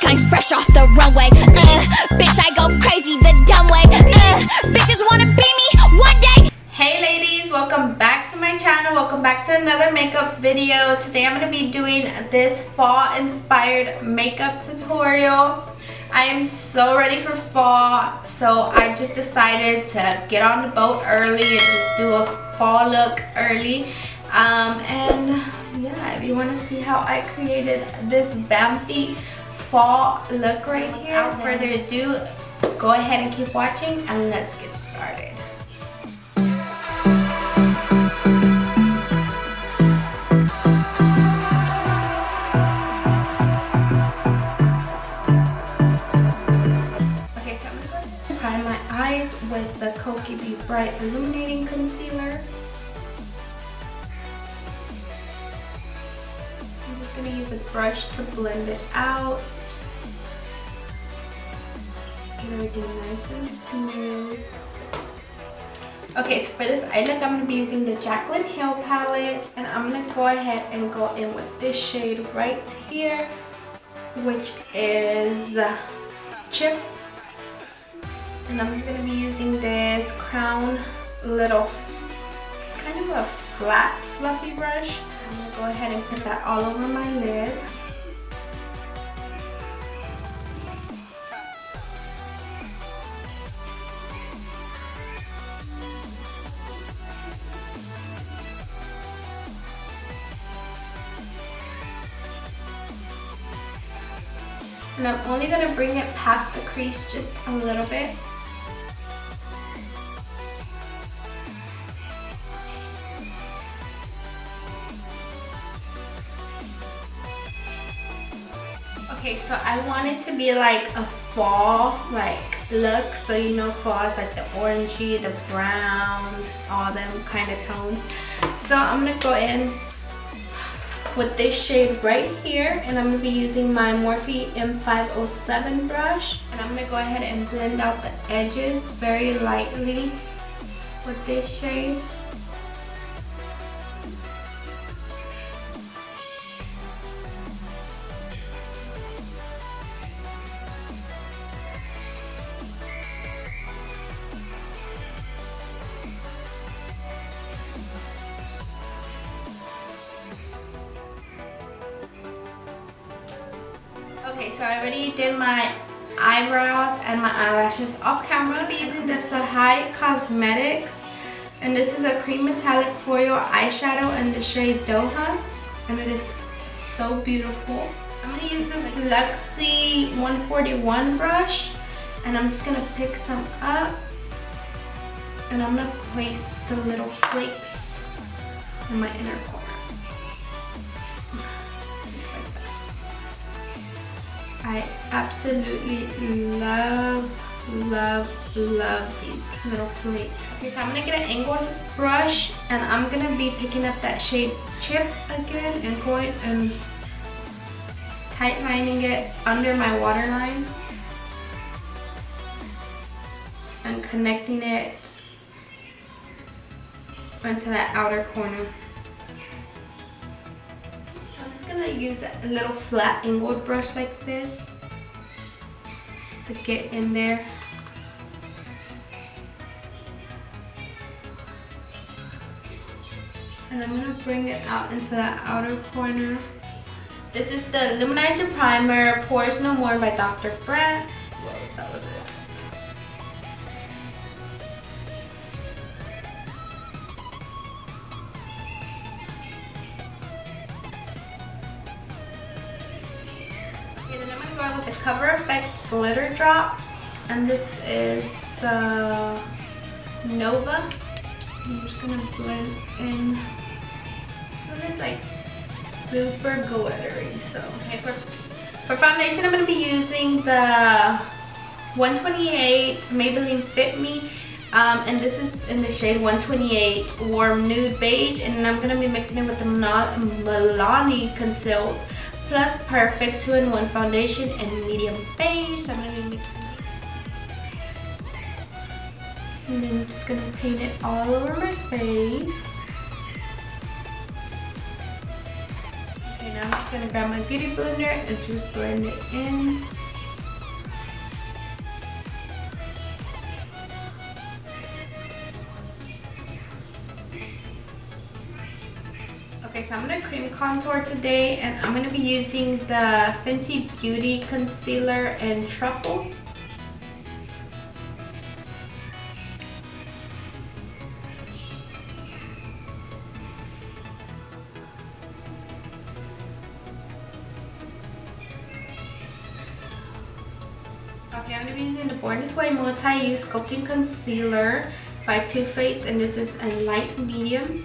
I'm fresh off the runway. Bitch, I go crazy the dumb way. Bitches wanna be me one day. Hey ladies, welcome back to my channel. Welcome back to another makeup video. Today I'm going to be doing this fall inspired makeup tutorial. I am so ready for fall, so I just decided to get on the boat early and just do a fall look early. And yeah, if you want to see how I created this vampy fall look right here, without further ado, go ahead and keep watching and let's get started. Prime my eyes with the Kokie Be Bright Illuminating Concealer. I'm just going to use a brush to blend it out. Get everything nice and smooth. Okay, so for this eye look, I'm going to be using the Jaclyn Hill palette, and I'm going to go ahead and go in with this shade right here, which is Chip. And I'm just going to be using this Crown Little, it's kind of a flat, fluffy brush. I'm going to go ahead and put that all over my lid. And I'm only going to bring it past the crease just a little bit. Okay, so I want it to be like a fall look, so you know fall is like the orangey, the browns, all them kind of tones. So I'm gonna go in with this shade right here, and I'm gonna be using my Morphe M507 brush, and I'm gonna go ahead and blend out the edges very lightly with this shade. Okay, so I already did my eyebrows and my eyelashes off camera. I'm going to be using the Sahai Cosmetics, and this is a cream metallic foil eyeshadow in the shade Doha, and it is so beautiful. I'm going to use this Luxie 141 brush, and I'm just going to pick some up, and I'm going to place the little flakes in my inner corner. I absolutely love these little flakes. Okay, so I'm gonna get an angled brush, and I'm gonna be picking up that shade Chip again and going and tight lining it under my waterline and connecting it onto that outer corner. I'm going to use a little flat angled brush like this to get in there. And I'm going to bring it out into that outer corner. This is the Luminizer Primer Pores No More by Dr. Brandt. Whoa, that was it. Okay, then I'm going to go in with the Cover FX Glitter Drops, and this is the Nova. I'm just going to blend in. This one is like super glittery. So, okay, for foundation, I'm going to be using the 128 Maybelline Fit Me, and this is in the shade 128 Warm Nude Beige, and I'm going to be mixing it with the Milani Concealed Plus Perfect 2-in-1 Foundation and Medium Beige. So I'm going to be mixing it. And then I'm just going to paint it all over my face. Okay, now I'm just gonna grab my beauty blender and just blend it in. Okay, so I'm gonna cream contour today, and I'm gonna be using the Fenty Beauty Concealer in Truffle. Okay, I'm gonna be using the Born This Way Multi-Use Sculpting Concealer by Too Faced, and this is a light medium.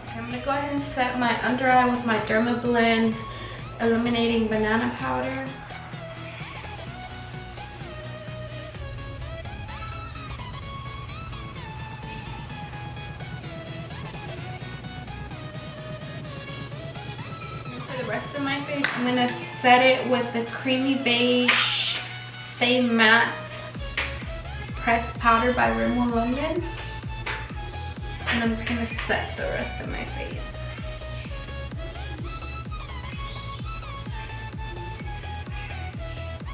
I'm gonna go ahead and set my under eye with my Derma Blend Illuminating Banana Powder. And for the rest of my face, I'm gonna set it with the Creamy Beige Stay Matte Pressed Powder by Rimmel London. And I'm just gonna set the rest of my face.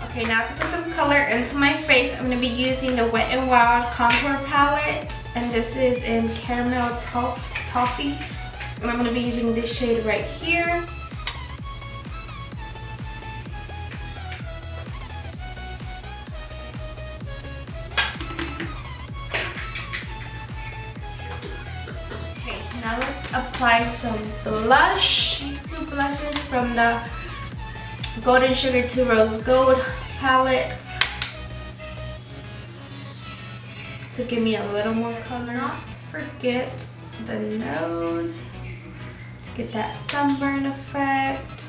Okay, now to put some color into my face, I'm gonna be using the Wet n Wild Contour Palette, and this is in Caramel Toffee. And I'm gonna be using this shade right here. Now let's apply some blush. These two blushes from the Golden Sugar 2 Rose Gold palette to give me a little more color. Not forget the nose to get that sunburn effect.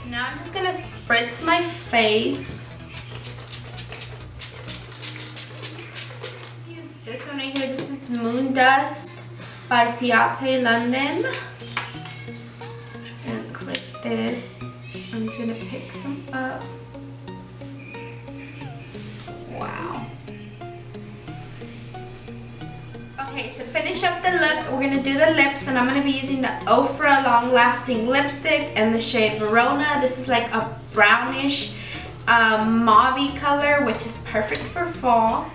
Now I'm just gonna spritz my face. Use this one right here. This is Moon Dust by Ciate London. And it looks like this. I'm just gonna pick some up. Wow. Okay, to finish up the look, we're gonna do the lips, and I'm gonna be using the Ofra Long Lasting Lipstick and the shade Verona. This is like a brownish mauve color, which is perfect for fall.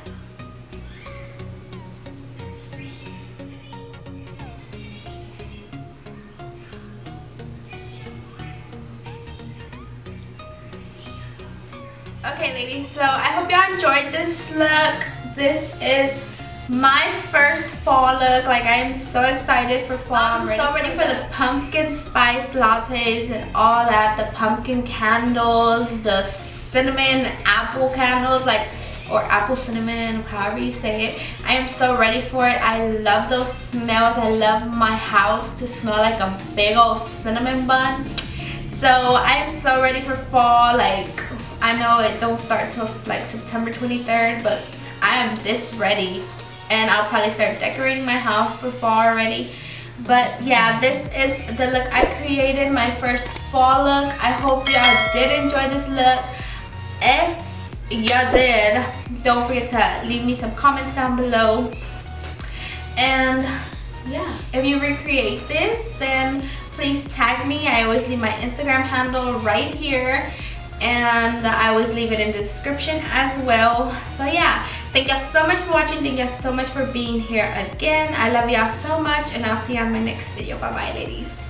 Okay ladies, so I hope y'all enjoyed this look. This is my first fall look. Like, I am so excited for fall. I'm so ready for the pumpkin spice lattes and all that. The pumpkin candles, the cinnamon apple candles, like, or apple cinnamon, however you say it. I am so ready for it. I love those smells. I love my house to smell like a big old cinnamon bun. So I am so ready for fall. Like, I know it don't start till like September 23rd, but I am this ready, and I'll probably start decorating my house for fall already. But yeah, this is the look I created, my first fall look. I hope y'all did enjoy this look. If y'all did, don't forget to leave me some comments down below. And yeah, if you recreate this, then please tag me. I always leave my Instagram handle right here, and I always leave it in the description as well. So yeah, thank y'all so much for watching. Thank y'all so much for being here again. I love y'all so much, and I'll see you on my next video. Bye bye ladies.